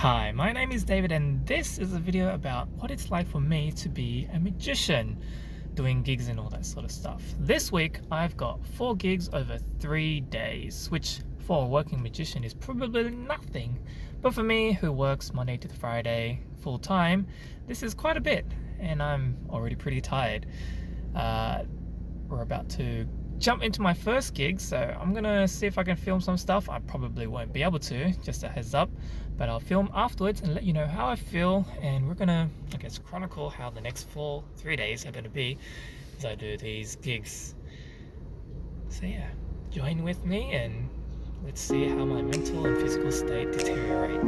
Hi, my name is David and this is a video about what it's like for me to be a magician, doing gigs and all that sort of stuff. This week I've got 4 gigs over 3 days, which for a working magician is probably nothing, but for me who works Monday to Friday full time, this is quite a bit and I'm already pretty tired. We're about to jump into my first gig, so I'm gonna see if I can film some stuff. I probably won't be able to, just a heads up, but I'll film afterwards and let you know how I feel, and we're gonna, I guess, chronicle how the next 3 days are gonna be as I do these gigs. So yeah, join with me and let's see how my mental and physical state deteriorate.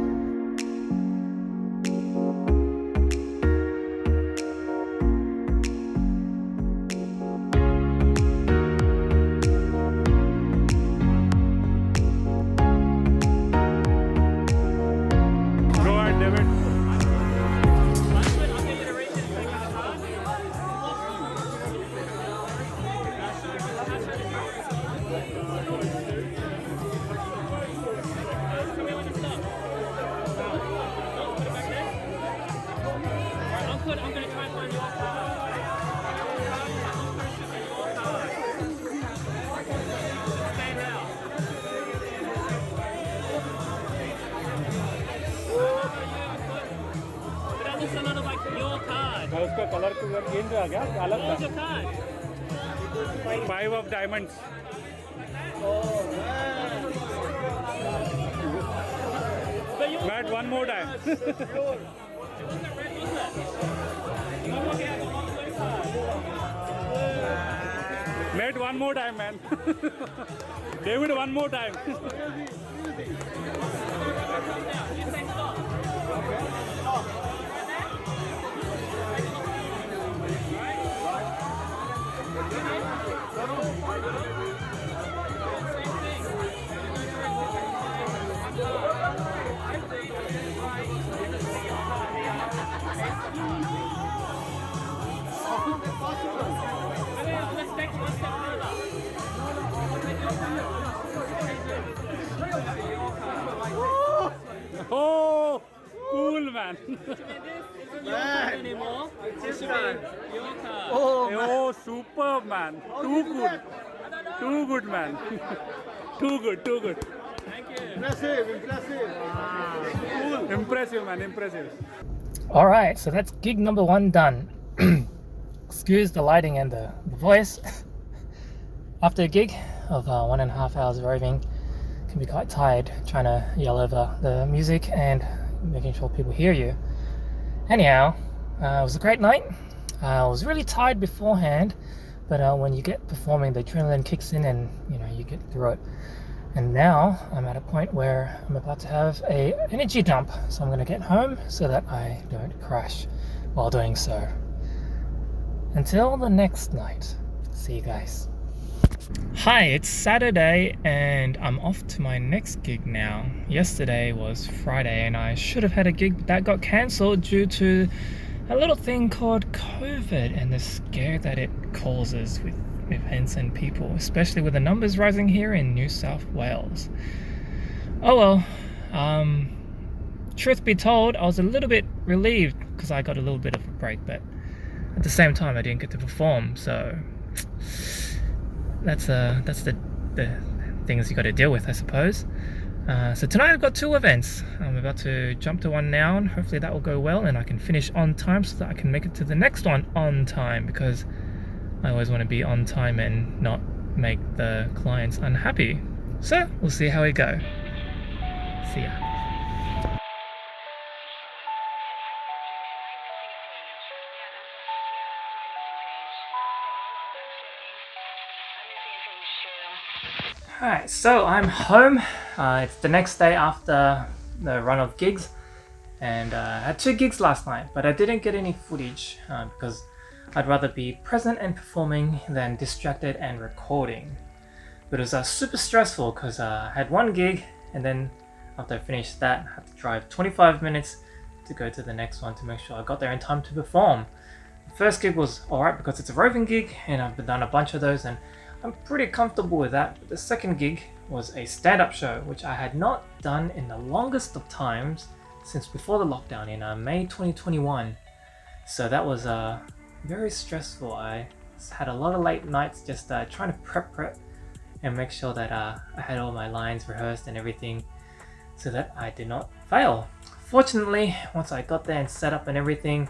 I'm going to try and find your card. Stay now. But that looks a lot like your card. उसका colour change आ गया अलग What was your card? 5 of diamonds. But your Matt, one more time. It wasn't red, was it? Okay, I got one blue card. Matt, one more time, man. David, one more time. You say stop. Let's take one step further. Oh, cool, man. This isn't your card anymore. This should be your card. Oh, superb, man. Too good. Too good, man. Too good, too good. Thank you. Impressive, man, impressive. Alright, so that's gig number 1 done. Excuse the lighting and the voice. After a gig of 1.5 hours roving, can be quite tired trying to yell over the music and making sure people hear you. Anyhow, it was a great night. I was really tired beforehand, but when you get performing, the adrenaline kicks in and you get through it. And now I'm at a point where I'm about to have a energy dump, so I'm going to get home so that I don't crash while doing so. Until the next night, see you guys. Hi, it's Saturday and I'm off to my next gig now. Yesterday was Friday and I should have had a gig, but that got cancelled due to a little thing called COVID and the scare that it causes with events and people, especially with the numbers rising here in New South Wales. Oh well, truth be told, I was a little bit relieved because I got a little bit of a break, but at the same time I didn't get to perform, so that's the things you got to deal with, I suppose. So tonight I've got 2 events. I'm about to jump to one now and hopefully that will go well and I can finish on time so that I can make it to the next one on time, because I always want to be on time and not make the clients unhappy. So we'll see how we go. See ya. Alright, so I'm home. It's the next day after the run of gigs, and I had 2 gigs last night, but I didn't get any footage because I'd rather be present and performing than distracted and recording. But it was super stressful because I had 1 gig, and then after I finished that, I had to drive 25 minutes to go to the next one to make sure I got there in time to perform. The first gig was alright because it's a roving gig and I've done a bunch of those and I'm pretty comfortable with that. But the second gig was a stand-up show, which I had not done in the longest of times since before the lockdown in May 2021. So that was very stressful. I had a lot of late nights just trying to prep and make sure that I had all my lines rehearsed and everything so that I did not fail. Fortunately, once I got there and set up and everything,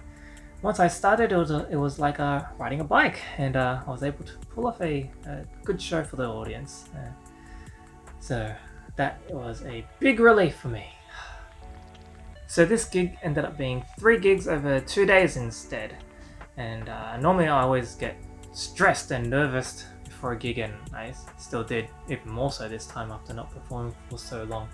once I started, it was like riding a bike, and I was able to pull off a good show for the audience. So that was a big relief for me. So this gig ended up being 3 gigs over 2 days instead. And normally I always get stressed and nervous before a gig, and I still did, even more so this time after not performing for so long.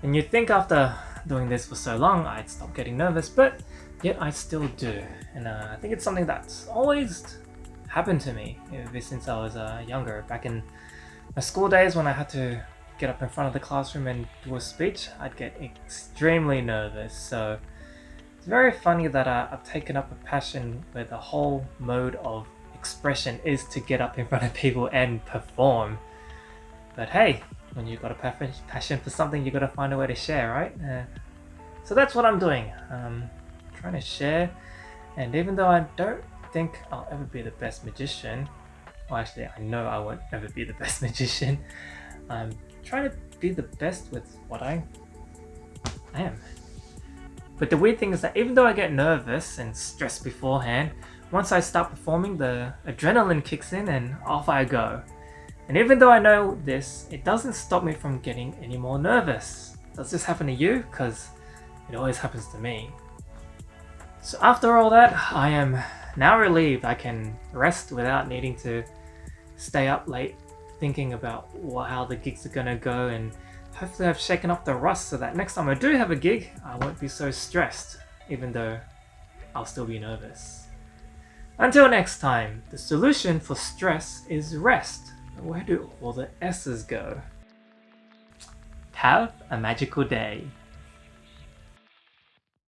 And you'd think after doing this for so long I'd stop getting nervous, but yet I still do. And I think it's something that's always happened to me ever since I was younger. Back in my school days when I had to get up in front of the classroom and do a speech, I'd get extremely nervous. So it's very funny that I've taken up a passion where the whole mode of expression is to get up in front of people and perform. But hey, when you've got a passion for something, you've got to find a way to share, right? So that's what I'm doing. Trying to share. And even though I don't think I'll ever be the best magician, well, actually I know I won't ever be the best magician, I'm trying to be the best with what I am. But the weird thing is that even though I get nervous and stressed beforehand, once I start performing, the adrenaline kicks in and off I go. And even though I know this, it doesn't stop me from getting any more nervous. Does this happen to you? Because it always happens to me. So after all that, I am now relieved I can rest without needing to stay up late thinking about how the gigs are gonna go, and hopefully I've shaken off the rust so that next time I do have a gig, I won't be so stressed, even though I'll still be nervous. Until next time, the solution for stress is rest. Where do all the S's go? Have a magical day.